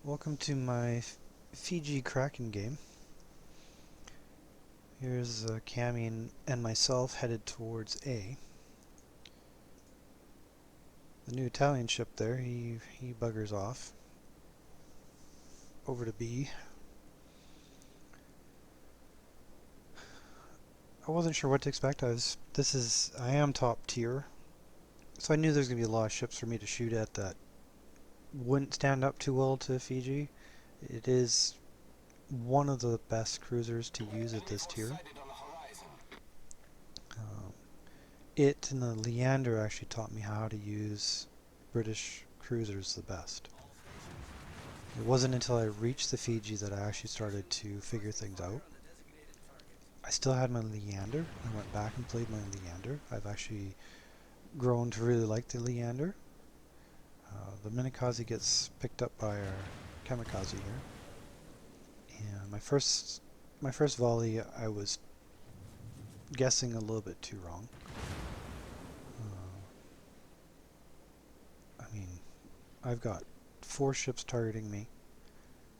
Welcome to my Fiji Kraken game. Here's Cammy and myself headed towards A. The new Italian ship there, he buggers off over to B. I wasn't sure what to expect. I am top tier, so I knew there's gonna be a lot of ships for me to shoot at that wouldn't stand up too well to Fiji. It is one of the best cruisers to use at this tier. Um, it and the Leander actually taught me how to use British cruisers the best. It wasn't until I reached the Fiji that I actually started to figure things out. I still had my Leander. I went back and played my Leander. I've actually grown to really like the Leander. The Minikaze gets picked up by our Kamikaze here. And my first volley I was guessing a little bit too wrong. I mean, I've got 4 ships targeting me.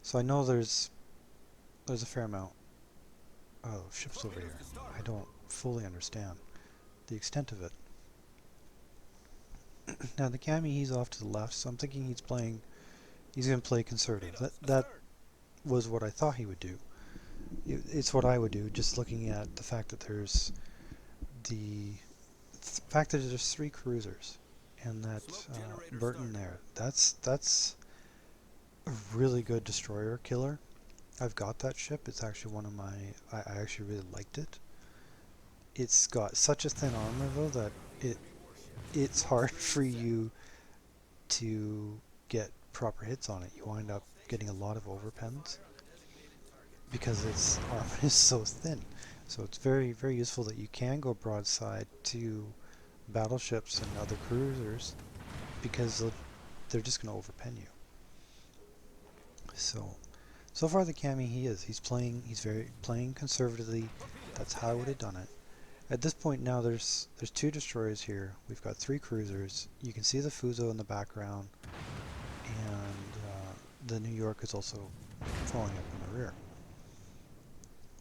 So I know there's a fair amount of ships over here. I don't fully understand the extent of it. Now the Cammy, he's off to the left, so I'm thinking he's going to play conservative. That was what I thought he would do. It's what I would do, just looking at the fact that there's the fact that there's 3 cruisers and that Burton there. That's a really good destroyer killer. I've got that ship. It's actually one of my. I actually really liked it. It's got such a thin armor though that it's hard for you to get proper hits on it. You wind up getting a lot of overpens because its armor is so thin. So it's very useful that you can go broadside to battleships and other cruisers because they're just going to overpen you. So far the Cammy he's playing conservatively. That's how I would have done it. At this point now there's 2 destroyers here. We've got 3 cruisers. You can see the Fuso in the background, and the New York is also following up in the rear.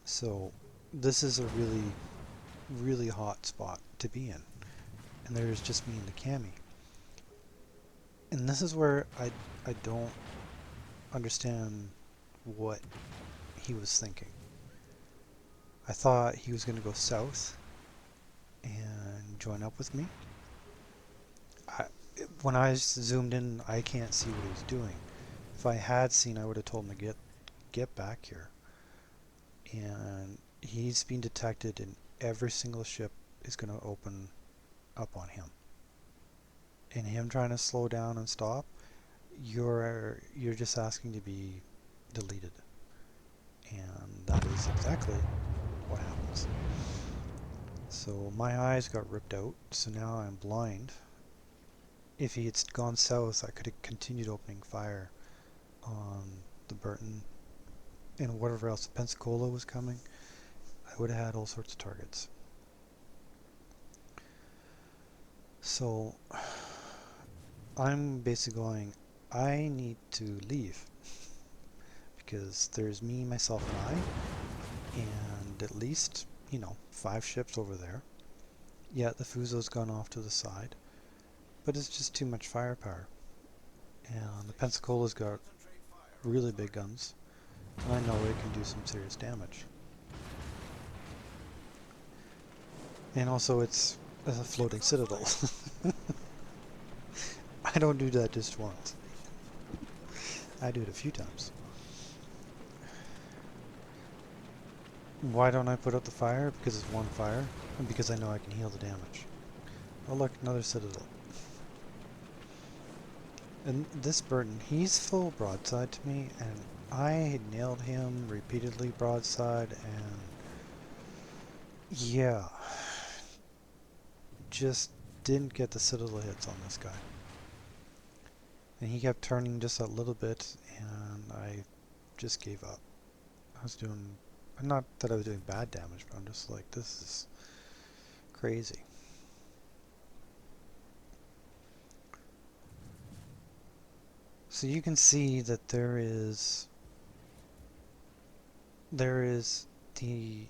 So this is a really hot spot to be in. And there's just me and the Cammy. And this is where I don't understand what he was thinking. I thought he was going to go south and join up with me. When I zoomed in, I can't see what he's doing. If I had seen, I would have told him to get back here. And he's being detected, and every single ship is going to open up on him. And him trying to slow down and stop, you're just asking to be deleted. And that is exactly what happens. So my eyes got ripped out, so now I'm blind. If he had gone south, I could have continued opening fire on the Burton and whatever else, the Pensacola was coming. I would have had all sorts of targets. So I'm basically going, I need to leave because there's me, myself, and I, and at least, 5 ships over there. Yeah, the Fuso's gone off to the side, but it's just too much firepower. And the Pensacola's got really big guns, and I know it can do some serious damage. And also it's a floating citadel. I don't do that just once. I do it a few times. Why don't I put out the fire? Because it's one fire, and because I know I can heal the damage. Oh look, another citadel. And this Burton, he's full broadside to me, and I nailed him repeatedly broadside, and yeah, just didn't get the citadel hits on this guy. And he kept turning just a little bit, and I just gave up. I was doing, not that I was doing bad damage, but I'm just like, this is crazy. So you can see that there is the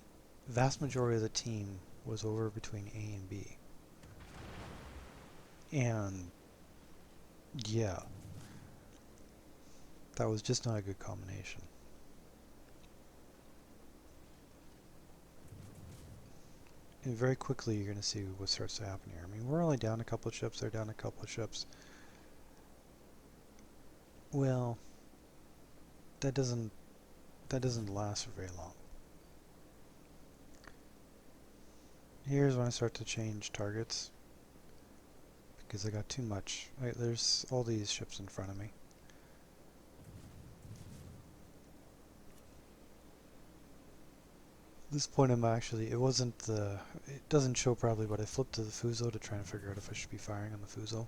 vast majority of the team was over between A and B. And yeah, that was just not a good combination. And very quickly you're going to see what starts to happen here. I mean, we're only down a couple of ships, they're down a couple of ships. Well, that doesn't last for very long. Here's when I start to change targets because I got too much. There's all these ships in front of me. At this point I'm actually, it doesn't show probably, but I flipped to the Fuso to try and figure out if I should be firing on the Fuso.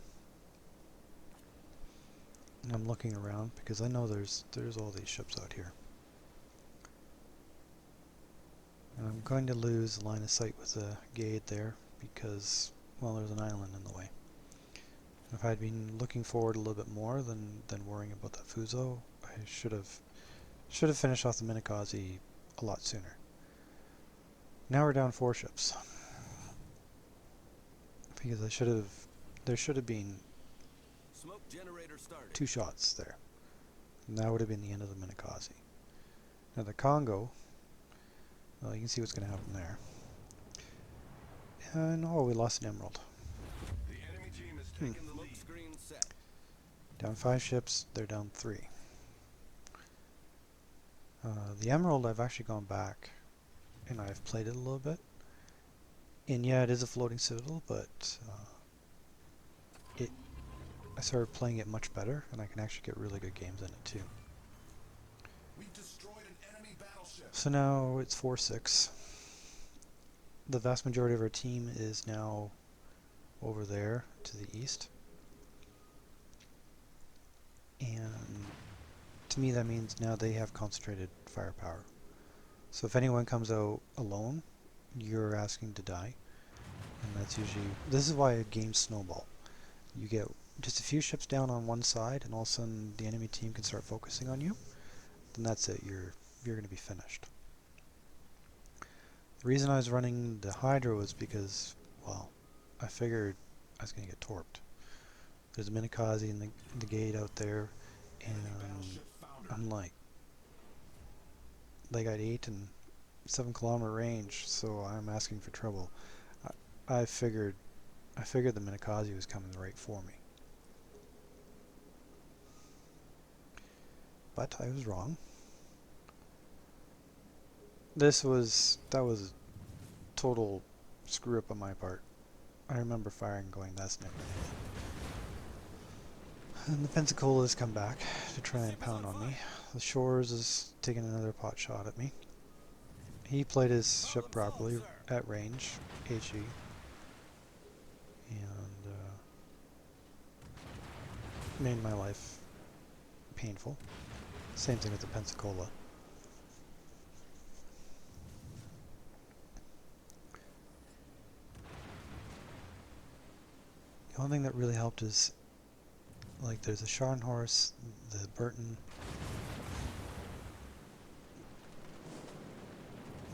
And I'm looking around because I know there's all these ships out here. And I'm going to lose line of sight with the gate there because, well, there's an island in the way. If I'd been looking forward a little bit more than worrying about that Fuso, I should have finished off the Minakaze a lot sooner. Now we're down 4 ships. Because there should have been Smoke generator started. 2 shots there. And that would have been the end of the Minakaze. Now the Congo, well, you can see what's going to happen there. And oh, we lost an emerald. The enemy team is taking the lead. Screen set. Down 5 ships, they're down 3. The emerald, I've actually gone back and I've played it a little bit. And yeah, it is a floating citadel, but I started playing it much better, and I can actually get really good games in it too. We've destroyed an enemy battleship. So now it's 4-6. The vast majority of our team is now over there to the east. And to me that means now they have concentrated firepower. So if anyone comes out alone, you're asking to die. And that's usually, this is why games snowball. You get just a few ships down on one side and all of a sudden the enemy team can start focusing on you. Then that's it, you're going to be finished. The reason I was running the Hydra was because, well, I figured I was going to get torped. There's a Minakaze in the gate out there, and I'm like, they got 8 and 7 kilometer range, so I'm asking for trouble. I figured the Minakaze was coming right for me. But I was wrong. That was a total screw up on my part. I remember firing going, that's never gonna hit. And the Pensacola has come back to try and pound on me. The Shores is taking another pot shot at me. He played his ship properly at range, HE. And made my life painful. Same thing with the Pensacola. The only thing that really helped is, like, there's a Scharnhorst, the Burton,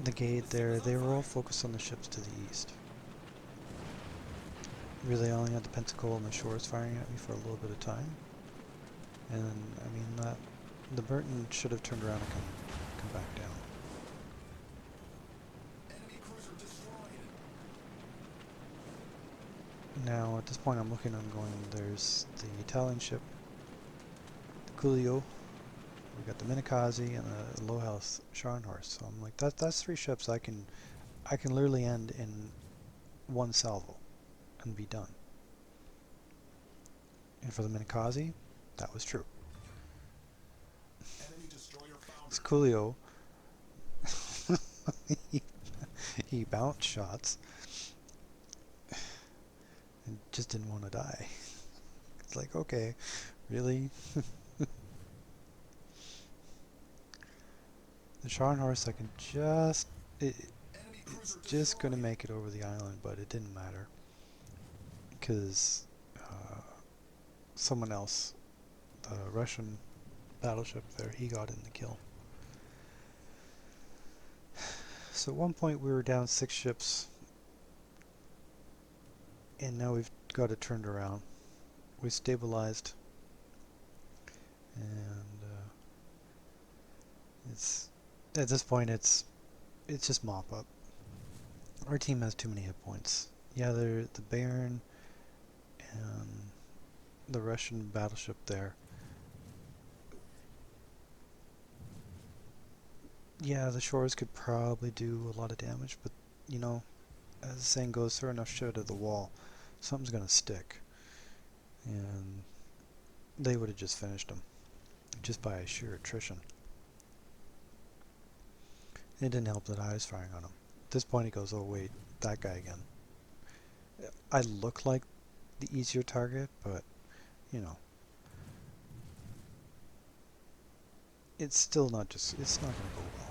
the gate there, they were all focused on the ships to the east. Really, I only had the Pensacola and the Shores firing at me for a little bit of time. And, I mean, the Burton should have turned around and come back down. Enemy cruiser destroyed. Now, at this point, I'm looking, I'm going, there's the Italian ship, the Coolio, we got the Minakaze, and the low health Scharnhorst. So I'm like, that's 3 ships I can literally end in 1 salvo and be done. And for the Minakaze, that was true. Enemy destroyer found. This Coolio, he bounced shots and just didn't want to die. It's like, okay, really? The Scharnhorst, I can just, it's just going to make it over the island, but it didn't matter. Because someone else, the Russian battleship there, he got in the kill. So at one point we were down 6 ships, and now we've got it turned around. We stabilized, and it's at this point it's just mop up. Our team has too many hit points. Yeah, the Baron and the Russian battleship there. Yeah, the shores could probably do a lot of damage, but you know, as the saying goes, throw enough shit at the wall, something's gonna stick, and they would have just finished them just by sheer attrition. It didn't help that I was firing on him. At this point, he goes, "Oh wait, that guy again." I look like the easier target, but you know, it's still not just. It's not gonna go well.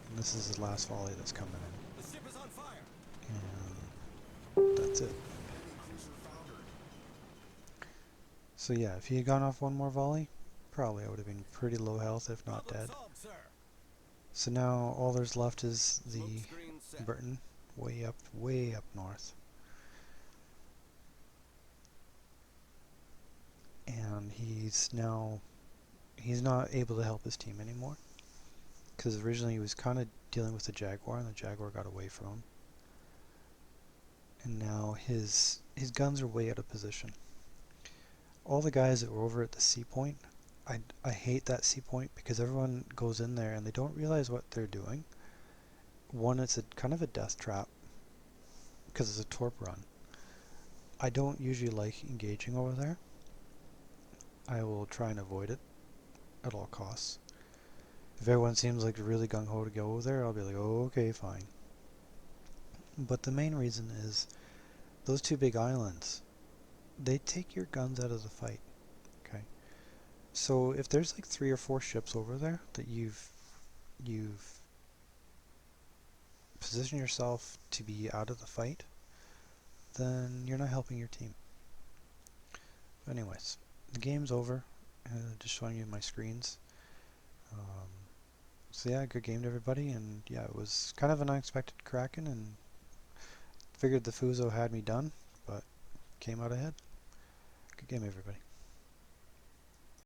And this is the last volley that's coming The ship is on fire. in, and that's it. Enemy cruiser foundered. So yeah, if he had gone off one more volley, probably I would have been pretty low health, if not Problem dead. solved, sir. So now all there's left is Smoke the screen set. Britain, way up north. And he's not able to help his team anymore, because originally he was kind of dealing with the Jaguar, and the Jaguar got away from him. And now his guns are way out of position. All the guys that were over at the sea point, I hate that sea point because everyone goes in there and they don't realize what they're doing. One, it's a kind of a death trap because it's a torp run. I don't usually like engaging over there. I will try and avoid it at all costs. If everyone seems like really gung-ho to go over there, I'll be like, oh, okay, fine. But the main reason is those two big islands, they take your guns out of the fight, okay? So if there's like 3 or 4 ships over there that you've positioned yourself to be out of the fight, then you're not helping your team. But anyways, the game's over. Just showing you my screens. Um, so yeah, good game to everybody, and yeah, it was kind of an unexpected Kraken, and figured the Fuso had me done, but came out ahead. Good game, everybody.